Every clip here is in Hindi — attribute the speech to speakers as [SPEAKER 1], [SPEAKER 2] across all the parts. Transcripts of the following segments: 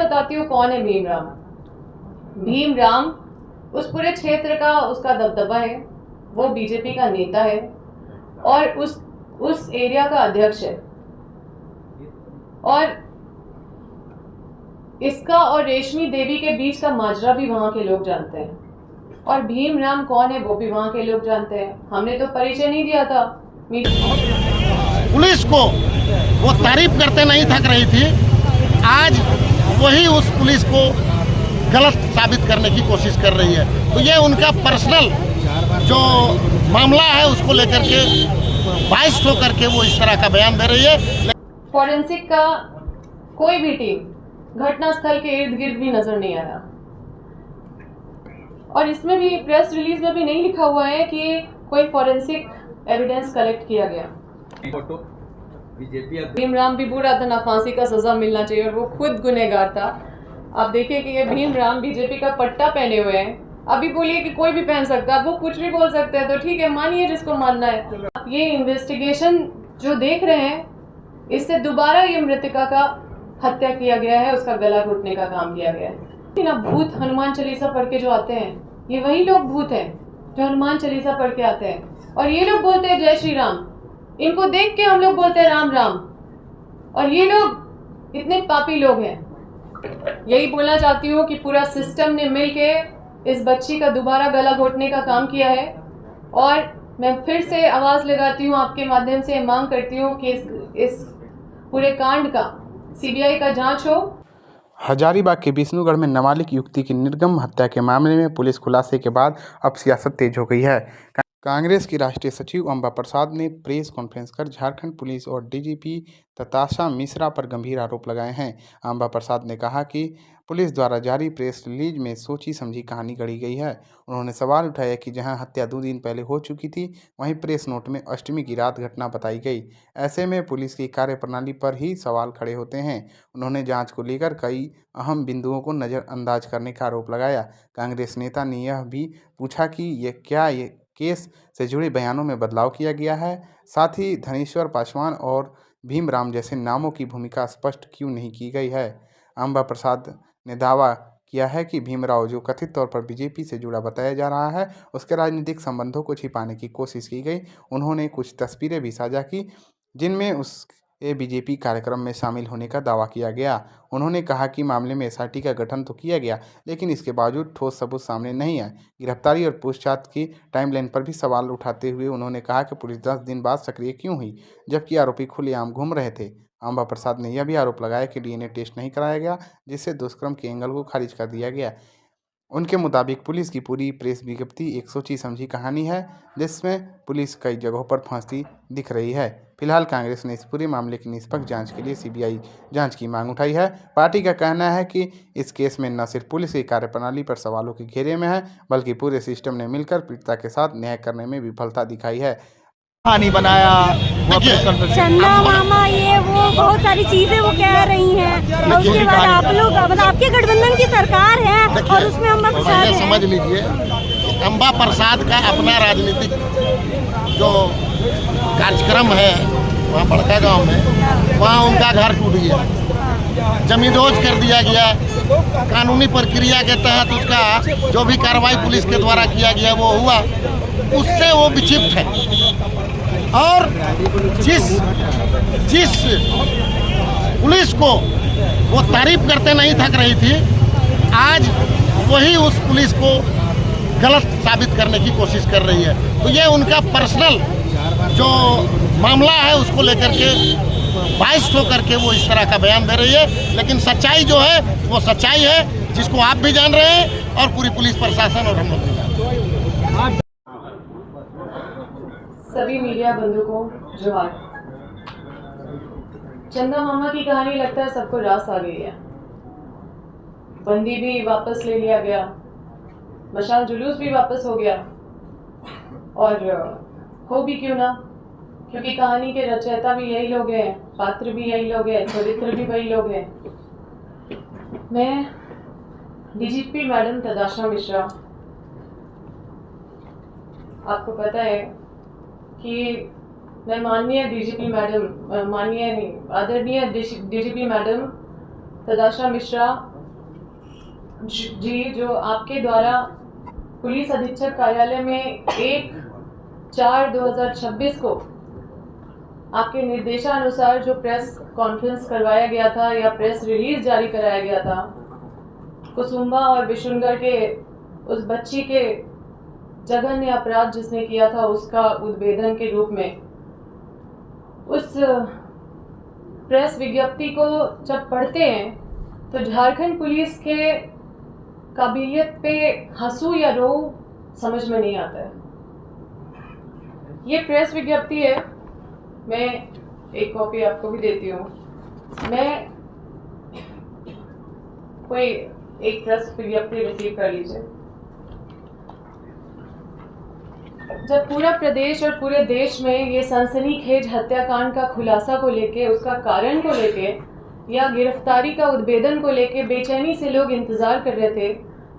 [SPEAKER 1] बताती हूँ कौन है भीमराम। भीमराम उस पूरे क्षेत्र का उसका दबदबा है, वो बीजेपी का नेता है और उस एरिया का अध्यक्ष है। और इसका और रेशमी देवी के बीच का माजरा भी वहां के लोग जानते हैं और भीमराम कौन है वो भी वहां के लोग जानते हैं। हमने तो परिचय नहीं दिया था।
[SPEAKER 2] पुलिस को वो तारीफ करते नहीं थक रही थी, आज वही उस पुलिस को गलत साबित करने की कोशिश कर रही है। तो ये उनका पर्सनल जो मामला है उसको लेकर के बाइस होकर के वो इस तरह का बयान दे रही है।
[SPEAKER 1] फॉरेंसिक का कोई भी टीम घटनास्थल के इर्द गिर्द भी नजर नहीं आया और इसमें भी प्रेस रिलीज में भी नहीं लिखा हुआ है कि कोई फॉरेंसिक एविडेंस कलेक्ट किया गया। भीमराम भी बुरा था, ना फांसी का सजा मिलना चाहिए और वो खुद गुनहगार था। आप देखिए कि ये भीमराम बीजेपी का पट्टा पहने हुए हैं। अभी बोलिए कि कोई भी पहन सकता है, वो कुछ भी बोल सकते हैं, तो ठीक है मानिए जिसको मानना है। ये इन्वेस्टिगेशन जो देख रहे हैं, इससे दोबारा ये मृतका का हत्या किया गया है, उसका गला घुटने का काम किया गया है। ना भूत हनुमान चालीसा पढ़ के जो आते हैं, ये वही लोग भूत हैं जो हनुमान चालीसा पढ़ के आते हैं और ये लोग बोलते हैं जय श्री राम। इनको देख के हम लोग बोलते हैं राम राम और ये लोग इतने पापी लोग हैं। यही बोलना चाहती हूँ कि पूरा सिस्टम ने मिलके इस बच्ची का दोबारा गला घोटने का काम किया है और मैं फिर से आवाज़ लगाती हूँ, आपके माध्यम से मांग करती हूँ कि इस पूरे कांड का सीबीआई का जांच हो।
[SPEAKER 3] हजारीबाग के विष्णुगढ़ में नाबालिग युवती की निर्मम हत्या के मामले में पुलिस खुलासे के बाद अब सियासत तेज हो गई है। कांग्रेस की राष्ट्रीय सचिव अंबा प्रसाद ने प्रेस कॉन्फ्रेंस कर झारखंड पुलिस और डीजीपी तताशा मिश्रा पर गंभीर आरोप लगाए हैं। अंबा प्रसाद ने कहा कि पुलिस द्वारा जारी प्रेस रिलीज में सोची समझी कहानी गढ़ी गई है। उन्होंने सवाल उठाया कि जहां हत्या 2 दिन पहले हो चुकी थी, वहीं प्रेस नोट में अष्टमी की रात घटना बताई गई। ऐसे में पुलिस की कार्यप्रणाली पर ही सवाल खड़े होते हैं। उन्होंने जांच को लेकर कई अहम बिंदुओं को नज़रअंदाज करने का आरोप लगाया। कांग्रेस नेता ने यह भी पूछा कि ये केस से जुड़े बयानों में बदलाव किया गया है, साथ ही धनेश्वर पासवान और भीमराम जैसे नामों की भूमिका स्पष्ट क्यों नहीं की गई है। अंबा प्रसाद ने दावा किया है कि भीमराव जो कथित तौर पर बीजेपी से जुड़ा बताया जा रहा है, उसके राजनीतिक संबंधों को छिपाने की कोशिश की गई। उन्होंने कुछ तस्वीरें भी साझा की जिनमें उसके बीजेपी कार्यक्रम में शामिल होने का दावा किया गया। उन्होंने कहा कि मामले में एसआईटी का गठन तो किया गया, लेकिन इसके बावजूद ठोस सबूत सामने नहीं आए। गिरफ्तारी और पूछताछ की टाइमलाइन पर भी सवाल उठाते हुए उन्होंने कहा कि पुलिस 10 दिन बाद सक्रिय क्यों हुई, जबकि आरोपी खुलेआम घूम रहे थे। अंबा प्रसाद ने यह भी आरोप लगाया कि डीएनए टेस्ट नहीं कराया गया, जिससे दुष्कर्म के एंगल को खारिज कर दिया गया। उनके मुताबिक पुलिस की पूरी प्रेस विज्ञप्ति एक सोची समझी कहानी है, जिसमें पुलिस कई जगहों पर फंसती दिख रही है। फिलहाल कांग्रेस ने इस पूरे मामले की निष्पक्ष जांच के लिए सीबीआई जांच की मांग उठाई है। पार्टी का कहना है कि इस केस में न सिर्फ पुलिस की कार्यप्रणाली पर सवालों के घेरे में है, बल्कि पूरे सिस्टम ने मिलकर पीड़िता के साथ न्याय करने में विफलता दिखाई है।
[SPEAKER 4] कहानी बनाया
[SPEAKER 5] चंदा मामा, ये वो बहुत सारी चीजें वो कह रही हैं और उसके बाद आप लोग मतलब आपके गठबंधन की सरकार है और उसमें अंबा प्रसाद है।
[SPEAKER 2] समझ लीजिए, अंबा प्रसाद का अपना राजनीतिक जो कार्यक्रम है वहाँ बड़का गांव में, वहाँ उनका घर टूट गया, जमींदोज कर दिया गया। कानूनी प्रक्रिया के तहत उसका जो भी कार्रवाई पुलिस के द्वारा किया गया वो हुआ, उससे वो विक्षिप्त है। और जिस पुलिस को वो तारीफ करते नहीं थक रही थी, आज वही उस पुलिस को गलत साबित करने की कोशिश कर रही है। तो ये उनका पर्सनल जो मामला है उसको लेकर के बाइस होकर के वो इस तरह का बयान दे रही है। लेकिन सच्चाई जो है वो सच्चाई है, जिसको आप भी जान रहे हैं और पूरी पुलिस प्रशासन और हम लोग भी जान रहे हैं।
[SPEAKER 1] सभी मीडिया बंधु को जोहार। चंदा मामा की कहानी लगता है सबको रास आ गई है। बंदी भी वापस ले लिया गया, मशाल जुलूस भी वापस हो गया और हो भी क्यों ना, क्योंकि कहानी के रचयिता भी यही लोग हैं, पात्र भी यही लोग हैं, चरित्र भी वही लोग हैं। मैं डीजीपी मैडम तताशा मिश्रा, आपको पता है कि मैं माननीय डीजीपी मैडम, आदरणीय डीजीपी मैडम तताशा मिश्रा जी जो आपके द्वारा पुलिस अधीक्षक कार्यालय में 1/4/2026 को आपके निर्देशानुसार जो प्रेस कॉन्फ्रेंस करवाया गया था या प्रेस रिलीज जारी कराया गया था, कुसुम्बा और विशुनगर के उस बच्ची के जघन्य अपराध जिसने किया था उसका उद्भेदन के रूप में, उस प्रेस विज्ञप्ति को जब पढ़ते हैं तो झारखंड पुलिस के काबिलियत पे हंसू या रो समझ में नहीं आता है। ये प्रेस विज्ञप्ति है, मैं एक कॉपी आपको भी देती हूँ। मैं कोई एक प्रेस विज्ञप्ति रिसीव कर लीजिए। जब पूरा प्रदेश और पूरे देश में ये सनसनीखेज हत्याकांड का खुलासा को लेके, उसका कारण को लेके या गिरफ्तारी का उद्भेदन को लेके बेचैनी से लोग इंतजार कर रहे थे,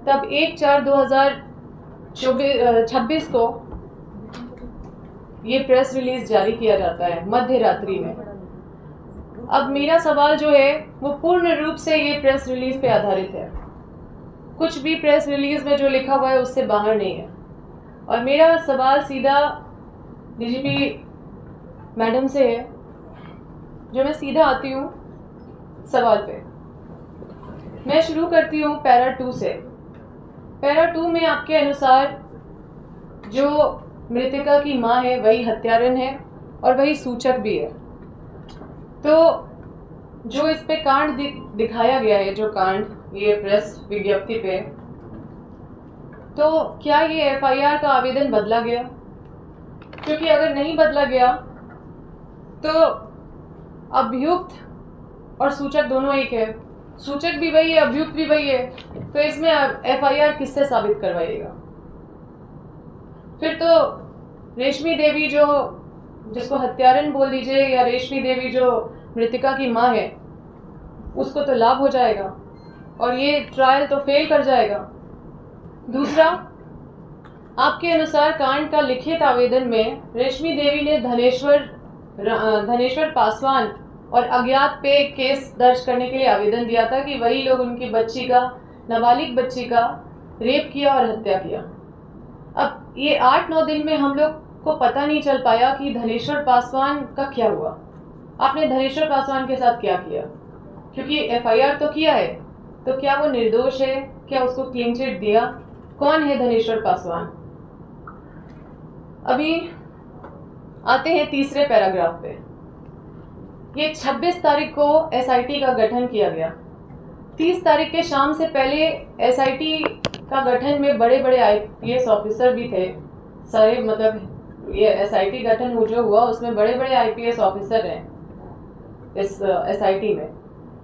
[SPEAKER 1] तब 1/4/2026 को ये प्रेस रिलीज जारी किया जाता है मध्य रात्रि में। अब मेरा सवाल जो है वो पूर्ण रूप से ये प्रेस रिलीज पे आधारित है। कुछ भी प्रेस रिलीज में जो लिखा हुआ है उससे बाहर नहीं है। और मेरा सवाल सीधा डीजीपी मैडम से है, जो मैं सीधा आती हूँ सवाल पे। मैं शुरू करती हूँ पैरा 2 से। पैरा 2 में आपके अनुसार जो मृतिका की माँ है वही हत्यारन है और वही सूचक भी है। तो जो इस पे कांड दिखाया गया है, जो कांड ये प्रेस विज्ञप्ति पे, तो क्या ये एफआईआर का आवेदन बदला गया? क्योंकि अगर नहीं बदला गया तो अभियुक्त और सूचक दोनों एक है, सूचक भी वही है, अभियुक्त भी वही है, तो इसमें एफआईआर किससे साबित करवाइएगा? फिर तो रेशमी देवी जो जिसको हत्यारन बोल दीजिए या रेशमी देवी जो मृतिका की माँ है, उसको तो लाभ हो जाएगा और ये ट्रायल तो फेल कर जाएगा। दूसरा, आपके अनुसार कांड का लिखित आवेदन में रेशमी देवी ने धनेश्वर पासवान और अज्ञात पे केस दर्ज करने के लिए आवेदन दिया था कि वही लोग उनकी बच्ची का, नाबालिग बच्ची का रेप किया और हत्या किया। अब ये 8-9 दिन में हम लोग को पता नहीं चल पाया कि धनेश्वर पासवान का क्या हुआ। आपने धनेश्वर पासवान के साथ क्या किया? क्योंकि एफआईआर तो किया है, तो क्या वो निर्दोष है? क्या उसको क्लीन चिट दिया? कौन है धनेश्वर पासवान? अभी आते हैं तीसरे पैराग्राफ पे। ये 26 तारीख को एसआईटी का गठन किया गया। 30 तारीख के शाम से पहले एसआईटी का गठन में बड़े बड़े आईपीएस ऑफिसर भी थे सारे, मतलब ये एसआईटी गठन जो हुआ उसमें बड़े बड़े आईपीएस ऑफिसर हैं इस एसआईटी में।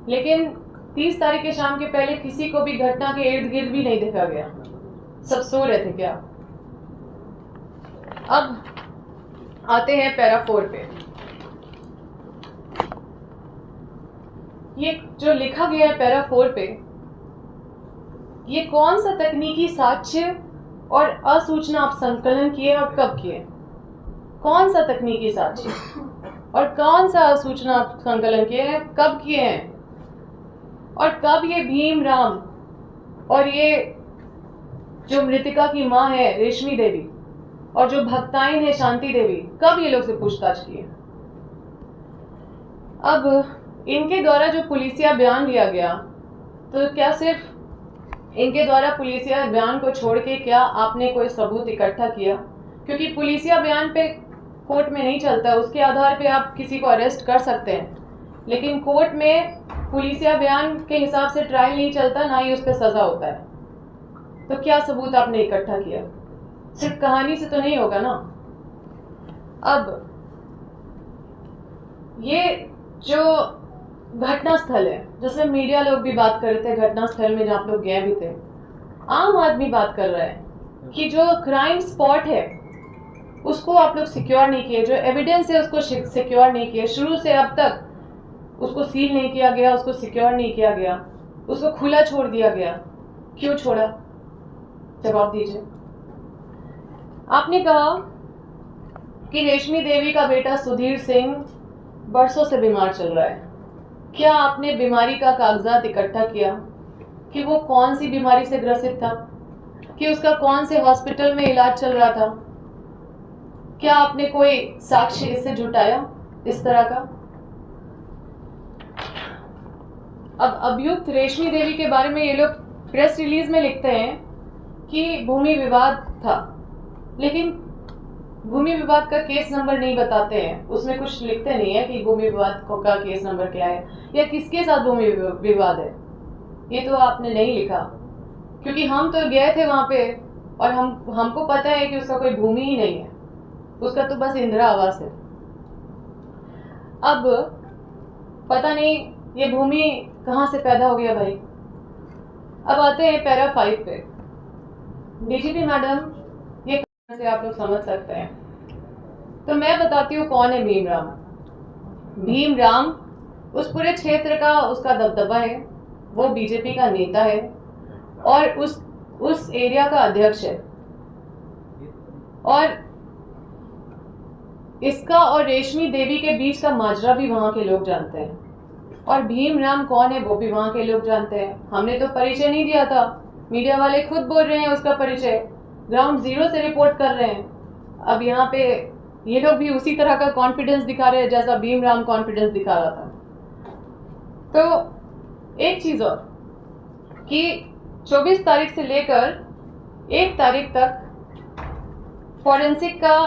[SPEAKER 1] लेकिन 30 तारीख के शाम के पहले किसी को भी घटना के इर्द गिर्द भी नहीं देखा गया। सब सो रहे थे क्या? अब आते हैं पैरा 4 पे। ये जो लिखा गया है पैरा 4 पे, ये कौन सा तकनीकी साक्ष्य और असूचना आप संकलन किए और कब किए? कौन सा तकनीकी साक्ष्य और कौन सा असूचना आप संकलन किए हैं, कब किए हैं? और कब ये भीम राम और ये जो मृतिका की माँ है रेशमी देवी और जो भक्ताइन है शांति देवी, कब ये लोग से पूछताछ किए? अब इनके द्वारा जो पुलिसिया बयान लिया गया, तो क्या सिर्फ इनके द्वारा पुलिसिया बयान को छोड़ के क्या आपने कोई सबूत इकट्ठा किया? क्योंकि पुलिसिया बयान पे कोर्ट में नहीं चलता, उसके आधार पे आप किसी को अरेस्ट कर सकते हैं, लेकिन कोर्ट में पुलिसिया बयान के हिसाब से ट्रायल नहीं चलता, ना ही उस पर सजा होता है। तो क्या सबूत आपने इकट्ठा किया? सिर्फ कहानी से तो नहीं होगा ना। अब ये जो घटना स्थल है, जिसमें मीडिया लोग भी बात कर रहे थे, घटना स्थल में जहाँ आप लोग गए भी थे, आम आदमी बात कर रहा है कि जो क्राइम स्पॉट है उसको आप लोग सिक्योर नहीं किए, जो एविडेंस है उसको सिक्योर नहीं किए, शुरू से अब तक उसको सील नहीं किया गया, उसको सिक्योर नहीं किया गया, उसको खुला छोड़ दिया गया। क्यों छोड़ा? जवाब दीजिए। आपने कहा कि रेशमी देवी का बेटा सुधीर सिंह बरसों से बीमार चल रहा है। क्या आपने बीमारी का कागजात इकट्ठा किया? कि वो कौन सी बीमारी से ग्रसित था, कि उसका कौन से हॉस्पिटल में इलाज चल रहा था? क्या आपने कोई साक्ष्य इससे जुटाया इस तरह का? अब अभियुक्त रेशमी देवी के बारे में ये लोग प्रेस रिलीज में लिखते हैं कि भूमि विवाद था, लेकिन भूमि विवाद का केस नंबर नहीं बताते हैं, उसमें कुछ लिखते नहीं है कि भूमि विवाद का केस नंबर क्या है या किसके साथ भूमि विवाद है। ये तो आपने नहीं लिखा, क्योंकि हम तो गए थे वहां पे और हमको पता है कि उसका कोई भूमि ही नहीं है, उसका तो बस इंदिरा आवास है। अब पता नहीं ये भूमि कहाँ से पैदा हो गया भाई। अब आते हैं पैरा 5 पे। डीजीपी मैडम, ये से आप लोग समझ सकते हैं, तो मैं बताती हूँ कौन है भीमराम। भीमराम उस पूरे क्षेत्र का उसका दबदबा है, वो बीजेपी का नेता है और उस एरिया का अध्यक्ष है। और इसका और रेशमी देवी के बीच का माजरा भी वहां के लोग जानते हैं, और भीमराम कौन है वो भी वहां के लोग जानते हैं। हमने तो परिचय नहीं दिया था, मीडिया वाले खुद बोल रहे हैं उसका परिचय, ग्राउंड जीरो से रिपोर्ट कर रहे हैं। अब यहाँ पे ये लोग भी उसी तरह का कॉन्फिडेंस दिखा रहे हैं जैसा भीमराम कॉन्फिडेंस दिखा रहा था। तो एक चीज और कि 24 तारीख से लेकर 1 तारीख तक फॉरेंसिक का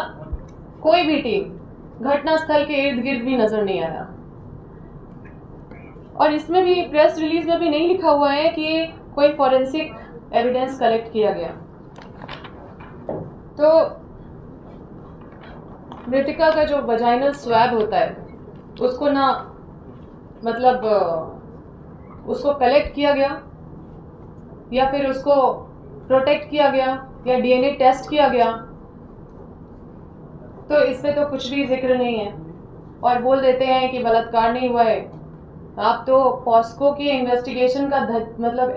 [SPEAKER 1] कोई भी टीम घटनास्थल के इर्द गिर्द भी नजर नहीं आया, और इसमें भी प्रेस रिलीज में भी नहीं लिखा हुआ है कि कोई फॉरेंसिक एविडेंस कलेक्ट किया गया। तो मृतिका का जो वजाइनल स्वैब होता है उसको ना मतलब उसको कलेक्ट किया गया या फिर उसको प्रोटेक्ट किया गया या डीएनए टेस्ट किया गया, तो इस पे तो कुछ भी जिक्र नहीं है और बोल देते हैं कि बलात्कार नहीं हुआ है। आप तो पॉस्को की इन्वेस्टिगेशन का मतलब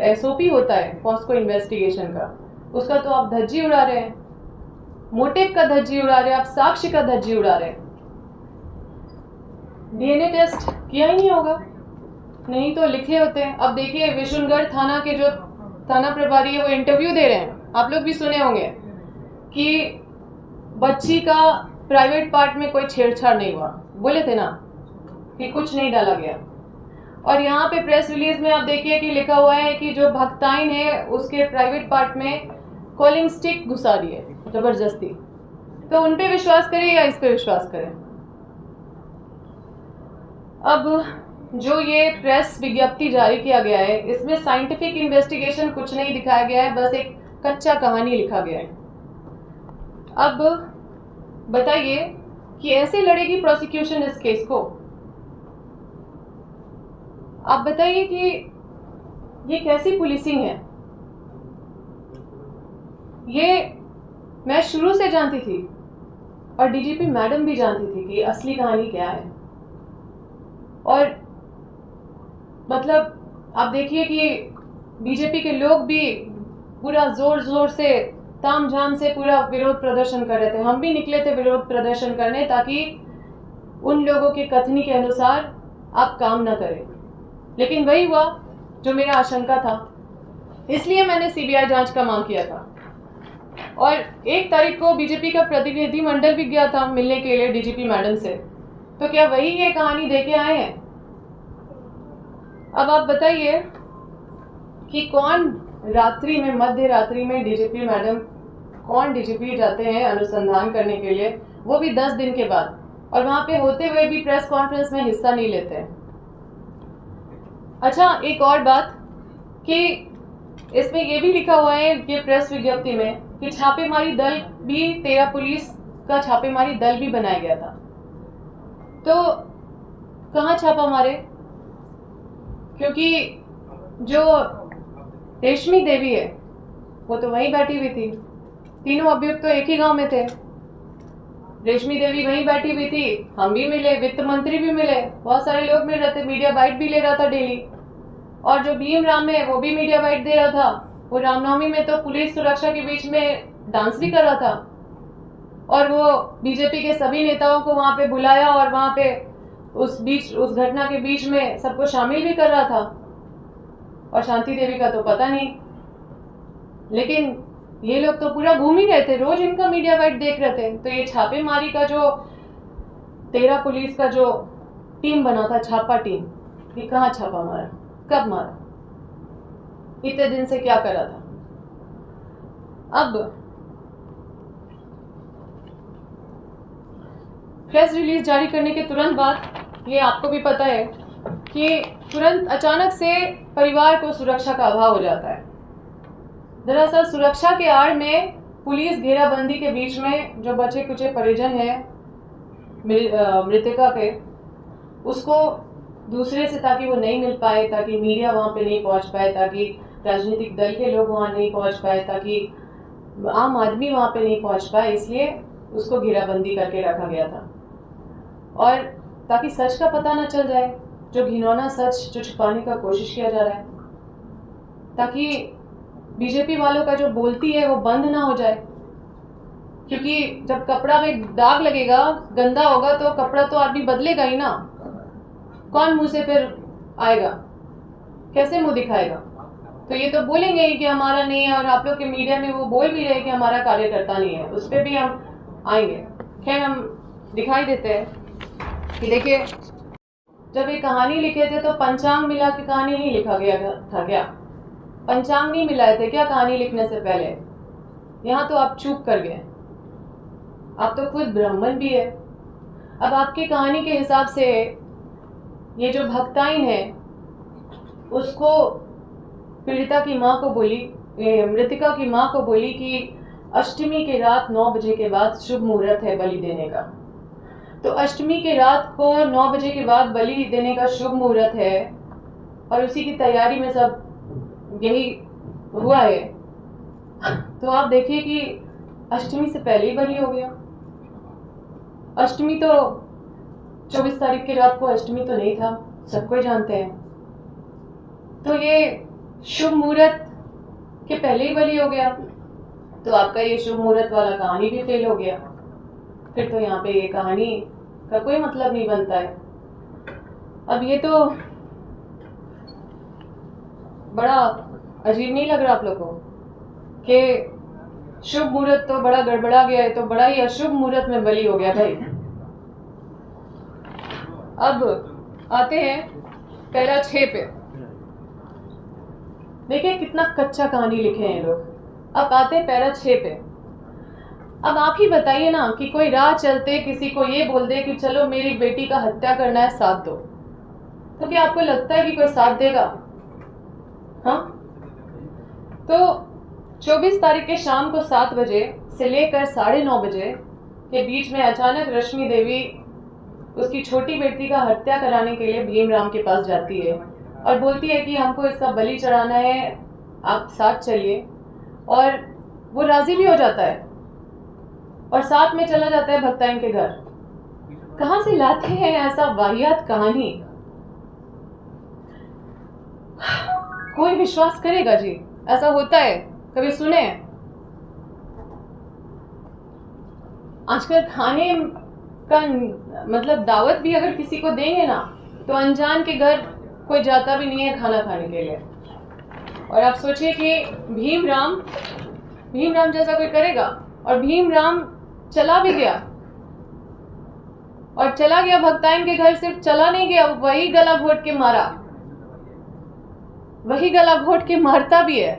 [SPEAKER 1] एसओपी होता है पॉस्को इन्वेस्टिगेशन का, उसका तो आप धज्जी उड़ा रहे हैं, मोटिव का धज्जी उड़ा रहे हैं, आप साक्ष्य का धज्जी उड़ा रहे हैं। डीएनए टेस्ट किया ही नहीं होगा, नहीं तो लिखे होते हैं। अब देखिए विशुनगढ़ थाना के जो थाना प्रभारी है वो इंटरव्यू दे रहे हैं, आप लोग भी सुने होंगे कि बच्ची का प्राइवेट पार्ट में कोई छेड़छाड़ नहीं हुआ, बोले थे ना कि कुछ नहीं डाला गया। और यहाँ पे प्रेस रिलीज में आप देखिए कि लिखा हुआ है कि जो भक्ताइन है उसके प्राइवेट पार्ट में कॉलिंग स्टिक घुसा दी है जबरदस्ती। तो उन पे विश्वास करें या इस पे विश्वास करें? अब जो ये प्रेस विज्ञप्ति जारी किया गया है इसमें साइंटिफिक इन्वेस्टिगेशन कुछ नहीं दिखाया गया है, बस एक कच्चा कहानी लिखा गया है। अब बताइए कि ऐसे लड़ेगी प्रोसिक्यूशन इस केस को? आप बताइए कि ये कैसी पुलिसिंग है? ये मैं शुरू से जानती थी और डीजीपी मैडम भी जानती थी कि असली कहानी क्या है। और मतलब आप देखिए कि बीजेपी के लोग भी पूरा जोर जोर से तामझाम से पूरा विरोध प्रदर्शन कर रहे थे। हम भी निकले थे विरोध प्रदर्शन करने ताकि उन लोगों के कथनी के अनुसार आप काम ना करें, लेकिन वही हुआ जो मेरा आशंका था। इसलिए मैंने सीबीआई जांच का मांग किया था और 1 तारीख को बीजेपी का प्रतिनिधि मंडल भी गया था मिलने के लिए डीजीपी मैडम से। तो क्या वही ये कहानी देके आए हैं? अब आप बताइए कि कौन रात्रि में मध्य रात्रि में डीजीपी मैडम कौन डीजीपी जाते हैं अनुसंधान करने के लिए, वो भी 10 दिन के बाद, और वहां पे होते हुए भी प्रेस कॉन्फ्रेंस में हिस्सा नहीं लेते हैं। अच्छा, एक और बात कि इसमें ये भी लिखा हुआ है कि प्रेस विज्ञप्ति में कि छापेमारी दल भी 13 पुलिस का छापेमारी दल भी बनाया गया था। तो कहाँ छापा मारे? क्योंकि जो रेशमी देवी है वो तो वहीं बैठी हुई थी, तीनों अभियुक्त तो एक ही गांव में थे। रेशमी देवी वहीं बैठी हुई थी, हम भी मिले, वित्त मंत्री भी मिले, बहुत सारे लोग मिल रहे थे, मीडिया बाइट भी ले रहा था डेली। और जो भीमराम है वो भी मीडिया बाइट दे रहा था। वो रामनवमी में तो पुलिस सुरक्षा के बीच में डांस भी कर रहा था और वो बीजेपी के सभी नेताओं को वहां पे बुलाया और वहां पे उस घटना के बीच में सबको शामिल भी कर रहा था। और शांति देवी का तो पता नहीं। लेकिन ये लोग तो पूरा घूम ही रहे थे, रोज इनका मीडिया वाइट देख रहे थे। तो ये छापेमारी का जो 13 पुलिस का जो टीम बना था, छापा टीम, ये कहाँ छापा मारा, कब मारा, इतने दिन से क्या करा था? अब प्रेस रिलीज जारी करने के तुरंत बाद ये आपको भी पता है कि तुरंत अचानक से परिवार को सुरक्षा का अभाव हो जाता है। दरअसल सुरक्षा के आड़ में पुलिस घेराबंदी के बीच में जो बचे कुचे परिजन हैं मृतका के, उसको दूसरे से, ताकि वो नहीं मिल पाए, ताकि मीडिया वहाँ पे नहीं पहुँच पाए, ताकि राजनीतिक दल के लोग वहाँ नहीं पहुँच पाए, ताकि आम आदमी वहाँ पे नहीं पहुँच पाए, इसलिए उसको घेराबंदी करके रखा गया था। और ताकि सच का पता न चल जाए, जो घिनौना सच जो छुपाने का कोशिश किया जा रहा है, ताकि बीजेपी वालों का जो बोलती है वो बंद ना हो जाए। क्योंकि जब कपड़ा में दाग लगेगा, गंदा होगा, तो कपड़ा तो आदमी बदलेगा ही ना। कौन मुंह से फिर आएगा, कैसे मुंह दिखाएगा? तो ये तो बोलेंगे ही कि हमारा नहीं है, और आप लोग के मीडिया में वो बोल भी रहे कि हमारा कार्यकर्ता नहीं है, उस पर भी हम आएंगे। खैर, हम दिखाई देते हैं कि देखिए, जब ये कहानी लिखे थे तो पंचांग मिला के कहानी नहीं लिखा गया था क्या? पंचांग नहीं मिलाए थे क्या कहानी लिखने से पहले? यहाँ तो आप चूक कर गए। आप तो खुद ब्राह्मण भी है। अब आपकी कहानी के हिसाब से ये जो भक्ताइन है, उसको पीड़िता की माँ को बोली, मृतिका की माँ को बोली कि अष्टमी के रात 9 बजे के बाद शुभ मुहूर्त है बलि देने का। तो अष्टमी के रात को 9 बजे के बाद बलि देने का शुभ मुहूर्त है, और उसी की तैयारी में सब यही हुआ है। तो आप देखिए कि अष्टमी से पहले ही बलि हो गया। अष्टमी तो 24 तारीख की रात को अष्टमी तो नहीं था, सबको ही जानते हैं। तो ये शुभ मुहूर्त के पहले ही बलि हो गया, तो आपका ये शुभ मुहूर्त वाला कहानी भी फेल हो गया। फिर तो यहाँ पे ये कहानी का कोई मतलब नहीं बनता है। अब ये तो बड़ा अजीब नहीं लग रहा आप लोगों को कि शुभ मुहूर्त तो बड़ा गड़बड़ा गया है, तो बड़ा ही अशुभ मुहूर्त में बलि हो गया भाई। अब आते हैं पैरा 6 पे। देखिए कितना कच्चा कहानी लिखे हैं लोग। अब आते हैं पैरा 6 पे। अब आप ही बताइए ना कि कोई राह चलते किसी को ये बोल दे कि चलो मेरी बेटी का हत्या करना है, साथ दो, तो क्या आपको लगता है कि कोई साथ देगा? हाँ, तो 24 तारीख के शाम को 7 बजे से लेकर 9:30 बजे के बीच में अचानक रश्मि देवी उसकी छोटी बेटी का हत्या कराने के लिए भीमराम के पास जाती है और बोलती है कि हमको इसका बलि चढ़ाना है, आप साथ चलिए। और वो राजी भी हो जाता है और साथ में चला जाता है भक्ताइन के घर। कहाँ से लाते हैं ऐसा वाहियात कहानी? कोई विश्वास करेगा जी? ऐसा होता है? कभी सुने? आजकल खाने का मतलब दावत भी अगर किसी को देंगे ना, तो अनजान के घर कोई जाता भी नहीं है खाना खाने के लिए। और आप सोचिए कि भीमराम जैसा कोई करेगा? और भीमराम चला भी गया, और चला गया भक्ताइन के घर। सिर्फ चला नहीं गया, वही गला घोट के मारा, वही गला घोट के मारता भी है।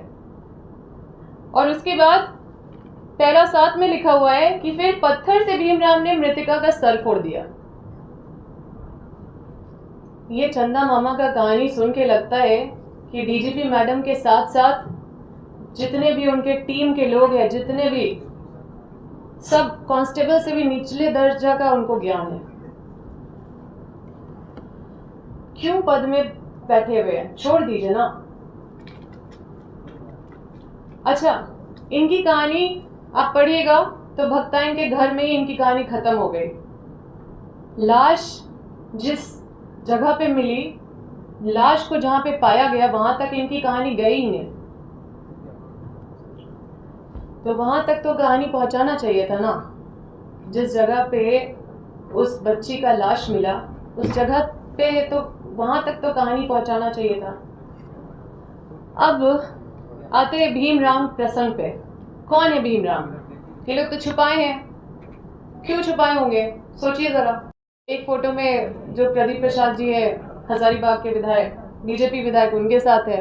[SPEAKER 1] और उसके बाद पैरा 7 में लिखा हुआ है कि फिर पत्थर से भीमराम ने मृतिका का सर फोड़ दिया। ये चंदा मामा का कहानी सुन के लगता है कि डीजीपी मैडम के साथ साथ जितने भी उनके टीम के लोग हैं, जितने भी सब कांस्टेबल से भी निचले दर्जा का उनको ज्ञान है। क्यों पद में बैठे हुए हैं? छोड़ दीजिए ना। अच्छा, इनकी कहानी आप पढ़िएगा तो भक्ताइन के घर में ही इनकी कहानी खत्म हो गई। लाश जिस जगह पे मिली, लाश को जहां पे पाया गया, वहां तक इनकी कहानी गई ही नहीं। तो वहां तक तो कहानी पहुंचाना चाहिए था ना। जिस जगह पे उस बच्ची का लाश मिला, उस जगह पे तो वहां तक तो कहानी पहुंचाना चाहिए था। अब आते हैं भीमराम प्रसंग पे। कौन है भीमराम? ये लोग तो छुपाए हैं। क्यों छुपाए होंगे? सोचिए ज़रा। एक फोटो में जो प्रदीप प्रसाद जी है, हजारीबाग के विधायक, बीजेपी विधायक, उनके साथ है।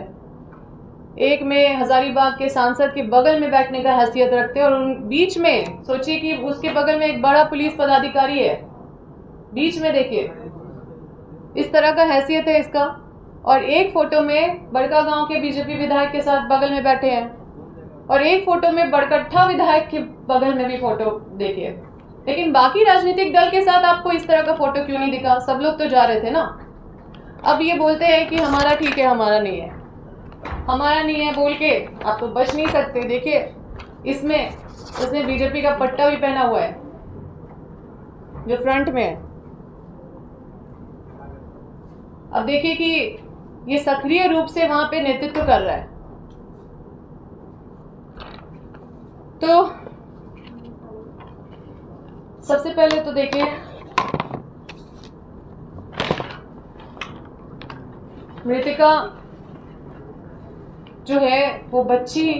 [SPEAKER 1] एक में हजारीबाग के सांसद के बगल में बैठने का हैसियत रखते हैं, और उन बीच में सोचिए कि उसके बगल में एक बड़ा पुलिस पदाधिकारी है। बीच में देखिए, इस तरह का हैसियत है इसका। और एक फोटो में बड़का गांव के बीजेपी विधायक के साथ बगल में बैठे हैं, और एक फोटो में बड़कट्ठा विधायक के बगल में भी फोटो देखिए। लेकिन बाकी राजनीतिक दल के साथ आपको इस तरह का फोटो क्यों नहीं दिखा? सब लोग तो जा रहे थे ना। अब ये बोलते हैं कि हमारा ठीक है, हमारा नहीं है, हमारा नहीं है बोल के आप तो बच नहीं सकते। देखिए, इसमें उसने बीजेपी का पट्टा भी पहना हुआ है जो फ्रंट में है। अब देखिए कि ये सक्रिय रूप से वहां पे नेतृत्व कर रहा है। तो सबसे पहले तो देखिए, मृतिका जो है वो बच्ची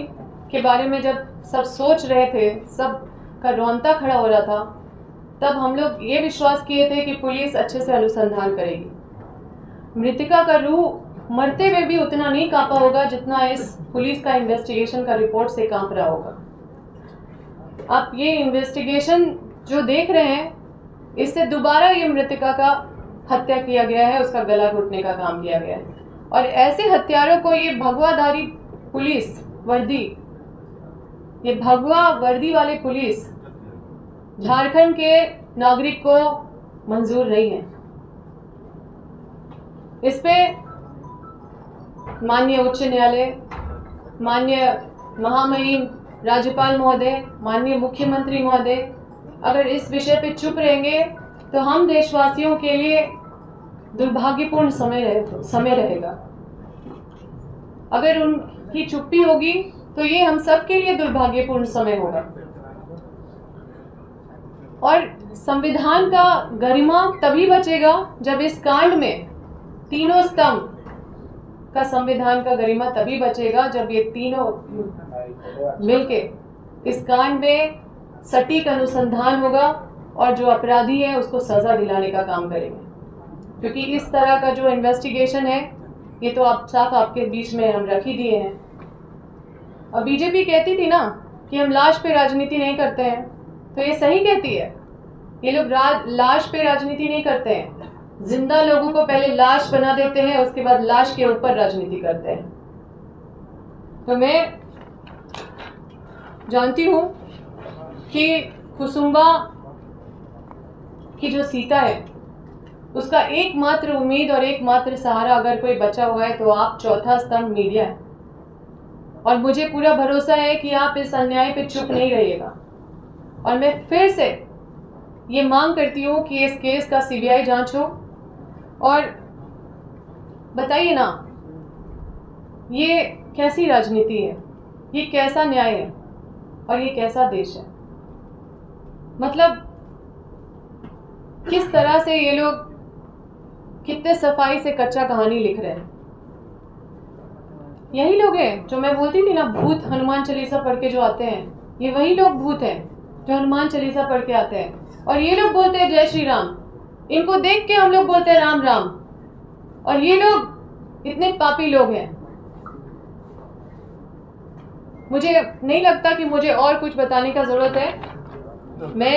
[SPEAKER 1] के बारे में जब सब सोच रहे थे, सब का रोंता खड़ा हो रहा था, तब हम लोग ये विश्वास किए थे कि पुलिस अच्छे से अनुसंधान करेगी। मृतिका का रूह मरते हुए भी उतना नहीं कांपा होगा जितना इस पुलिस का इन्वेस्टिगेशन का रिपोर्ट से कांप रहा होगा। आप ये इन्वेस्टिगेशन जो देख रहे हैं, इससे दोबारा ये मृतिका का हत्या किया गया है, उसका गला घोटने का काम किया गया है। और ऐसे हत्यारों को ये भगवाधारी पुलिस वर्दी, ये भगवा वर्दी वाले पुलिस झारखंड के नागरिक को मंजूर नहीं है। इस पे माननीय उच्च न्यायालय, माननीय महामहिम राज्यपाल महोदय, माननीय मुख्यमंत्री महोदय अगर इस विषय पे चुप रहेंगे तो हम देशवासियों के लिए दुर्भाग्यपूर्ण समय रहेगा। अगर उनकी चुप्पी होगी तो ये हम सब के लिए दुर्भाग्यपूर्ण समय होगा। और संविधान का गरिमा तभी बचेगा जब इस कांड में तीनों स्तंभ का संविधान का गरिमा तभी बचेगा जब ये तीनों मिलके इस कांड में सटीक अनुसंधान होगा और जो अपराधी है उसको सजा दिलाने का काम करेंगे। क्योंकि इस तरह का जो इन्वेस्टिगेशन है ये तो आप साफ आपके बीच में हम रख ही दिए हैं। अब बीजेपी कहती थी ना कि हम लाश पे राजनीति नहीं करते हैं, तो ये सही कहती है। ये लोग लाश पे राजनीति नहीं करते हैं, जिंदा लोगों को पहले लाश बना देते हैं, उसके बाद लाश के ऊपर राजनीति करते हैं। तो मैं जानती हूं कि कुसुम्बा की जो सीता है उसका एकमात्र उम्मीद और एकमात्र सहारा अगर कोई बचा हुआ है तो आप चौथा स्तंभ मीडिया है। और मुझे पूरा भरोसा है कि आप इस अन्याय पे चुप नहीं रहिएगा। और मैं फिर से ये मांग करती हूँ कि इस केस का सीबीआई जांच हो और बताइए ना, ये कैसी राजनीति है, ये कैसा न्याय है और ये कैसा देश है। मतलब किस तरह से ये लोग कितने सफाई से कच्चा कहानी लिख रहे हैं। यही लोग हैं जो मैं बोलती थी ना, भूत हनुमान चालीसा पढ़ के जो आते हैं, ये वही लोग भूत हैं जो हनुमान चालीसा पढ़ के आते हैं। और ये लोग बोलते हैं जय श्री राम, इनको देख के हम लोग बोलते हैं राम राम। और ये लोग इतने पापी लोग हैं। मुझे नहीं लगता कि मुझे और कुछ बताने का जरूरत है। मैं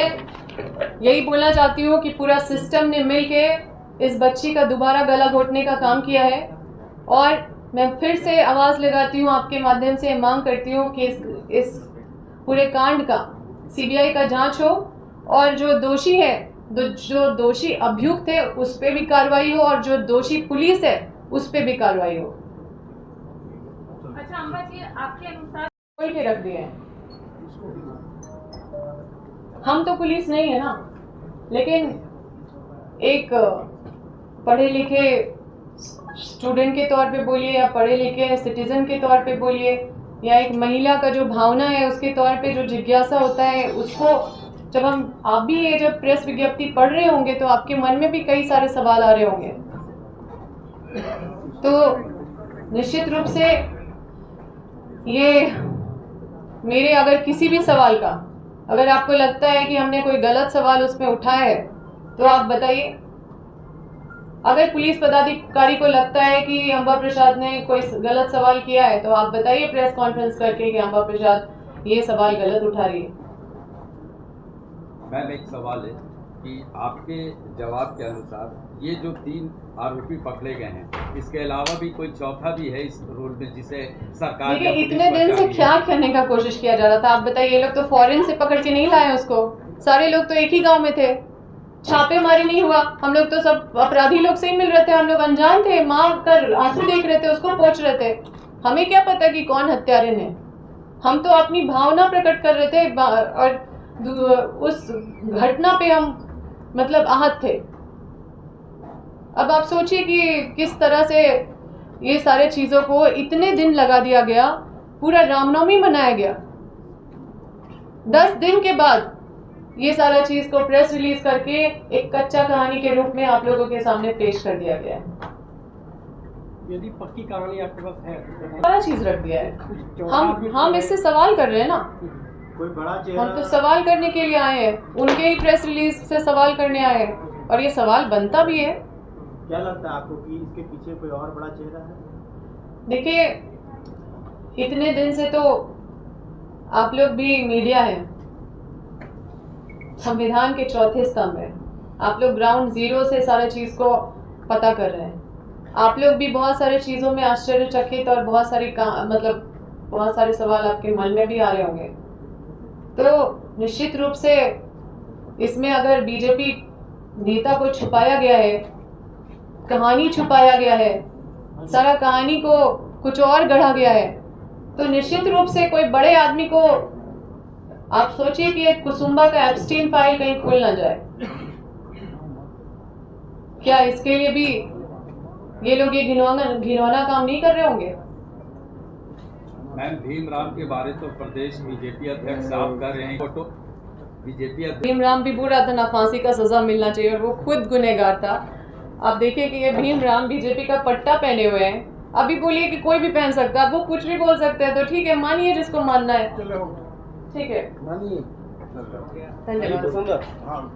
[SPEAKER 1] यही बोलना चाहती हूँ कि पूरा सिस्टम ने मिलके इस बच्ची का दोबारा गला घोटने का काम किया है। और मैं फिर से आवाज़ लगाती हूँ, आपके माध्यम से मांग करती हूँ कि इस पूरे कांड का सीबीआई का जांच हो और जो दोषी है, जो दोषी अभियुक्त है उस पर भी कार्रवाई हो और जो दोषी पुलिस है उस पर भी कार्रवाई हो।
[SPEAKER 4] अच्छा अम्बा जी, आपके अनुसार
[SPEAKER 1] खोल के रख दिए हैं। हम तो पुलिस नहीं है ना, लेकिन एक पढ़े लिखे स्टूडेंट के तौर पे बोलिए या पढ़े लिखे सिटीजन के तौर पे बोलिए या एक महिला का जो भावना है उसके तौर पे जो जिज्ञासा होता है, उसको जब आप भी ये जब प्रेस विज्ञप्ति पढ़ रहे होंगे तो आपके मन में भी कई सारे सवाल आ रहे होंगे। तो निश्चित रूप से ये मेरे अगर किसी भी सवाल का अगर आपको लगता है कि हमने कोई गलत सवाल उसमें उठाया है तो आप बताइए। अगर पुलिस पदाधिकारी को लगता है कि अम्बा प्रसाद ने कोई गलत सवाल किया है तो आप बताइए प्रेस कॉन्फ्रेंस करके कि अम्बा प्रसाद ये सवाल गलत उठा रही है।
[SPEAKER 6] मैम एक सवाल है कि आपके जवाब के अनुसार ये जो 3 आरोपी पकड़े गए हैं, इसके अलावा भी कोई चौथा भी है इस रोल में जिसे सरकार
[SPEAKER 1] देखिए इतने दिन से क्या करने का कोशिश किया जा रहा था। आप बताइए, ये लोग तो फॉरेन से पकड़ के नहीं लाए उसको, सारे लोग तो एक ही गांव में थे, छापेमारी नहीं हुआ, हम लोग तो सब अपराधी लोग से ही मिल रहे थे, हम लोग अनजान थे, माँ कर आंसू देख रहे थे, उसको पोंछ रहे थे, हमें क्या पता कि कौन हत्यारे ने। हम तो अपनी भावना प्रकट कर रहे थे और उस घटना पे हम मतलब आहत थे। अब आप सोचिए कि किस तरह से ये सारे चीजों को इतने दिन लगा दिया गया, पूरा रामनवमी मनाया गया, 10 दिन के बाद ये सारा चीज को प्रेस रिलीज करके एक कच्चा कहानी के रूप में आप लोगों के सामने पेश कर दिया गया है।
[SPEAKER 7] यदि पक्की कहानी आपके पास है तो
[SPEAKER 1] सारा चीज रख दिया है। हम इससे सवाल कर रहे हैं ना,
[SPEAKER 7] कोई बड़ा
[SPEAKER 1] हम तो सवाल करने के लिए आए हैं, उनके ही प्रेस रिलीज से सवाल करने आए हैं और ये सवाल बनता भी है।
[SPEAKER 7] क्या लगता है आपको कि इसके पीछे कोई और बड़ा चेहरा है?
[SPEAKER 1] देखिए इतने दिन से तो आप लोग भी मीडिया है, संविधान के चौथे स्तंभ है, आप लोग ग्राउंड जीरो से सारे चीज को पता कर रहे हैं, आप लोग भी बहुत सारे चीजों में आश्चर्यचकित और बहुत सारे सवाल आपके मन में भी आ रहे होंगे। तो निश्चित रूप से इसमें अगर बीजेपी नेता को छुपाया गया है, कहानी छुपाया गया है, सारा कहानी को कुछ और गढ़ा गया है, तो निश्चित रूप से कोई बड़े आदमी को आप सोचिए कि एक कुसुम्बा का एप्स्टीन फाइल कहीं खुल ना जाए। क्या इसके लिए भी ये लोग ये घिनौना काम नहीं कर रहे होंगे?
[SPEAKER 6] मैम भीमराम के बारे तो प्रदेश बीजेपी अध्यक्ष साफ कर रहे हैं, फोटो बीजेपी अध्यक्ष
[SPEAKER 1] भीमराम भी बुरा था, ना फांसी का सजा मिलना चाहिए और वो खुद गुनहगार था। आप देखिए कि ये भीमराम बीजेपी का पट्टा पहने हुए हैं, अभी बोलिए कि कोई भी पहन सकता है, वो कुछ भी बोल सकते हैं, तो ठीक है मानिए जिसको मानना है, ठीक है,
[SPEAKER 2] मानिए।
[SPEAKER 1] धन्यवाद।